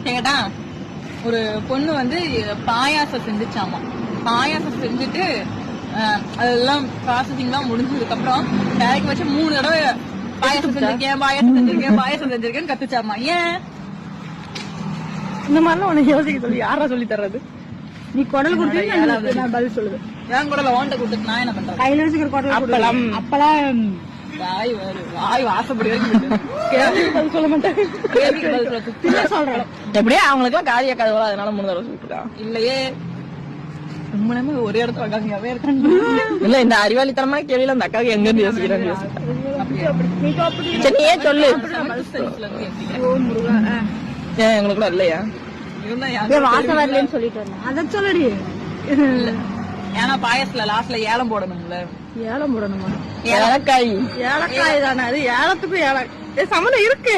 கேட்டா ஒரு பொண்ணு வந்து பாயாசம் செஞ்சுச்சாமா. பாயாசம் செஞ்சுட்டு அதெல்லாம் ப்ராசஸிங் எல்லாம் முடிஞ்சதுக்கு அப்புறம் வேலைக்கு வச்சு 3 தடவை பாயாசம் செஞ்சிருக்கேன் கத்துச்சாமா. ஏன் இந்த மாதிரிலாம் உனக்கு யோசிக்க சொல்லி யாரா சொல்லி தர்றது? நீ குடல் கொடுத்து நான் பதில் சொல்லுவேன். என் கூட ஓண்ட கொடுத்துட்டு நான் என்ன பண்றேன்? கையில வச்சுக்கிற குடல் அப்பெல்லாம் வாய் வாசப்படி வரைக்கும் சொல்ல மாட்டேன். சொல்றேன் எப்படியே அவங்களுக்கு எல்லாம் காரிய கதவுல அதனால 3 தடவை சொல்லிருக்கான். இல்லையே உண்மையுமே ஒரே இடத்துல உட்காந்துவே இருக்காங்க. இல்ல இந்த அறிவாளித்தனமா கேள்வியில அந்த அக்காவுக்கு எங்க இருந்து யோசிக்கிறேன்னு நீயே சொல்லு. ஏன் எங்களுக்கு இல்லையா? வாசம் வரலன்னு சொல்லிட்டு வந்தேன். அத சொல்லடி. ஏன்னா பாயசத்துல லாஸ்ட்ல ஏலம் போடணும்ல. ஏலம் போடணுமா? ஏலக்காய் தானே அது. ஏலத்துக்கும் சம்மந்தம் இருக்கு.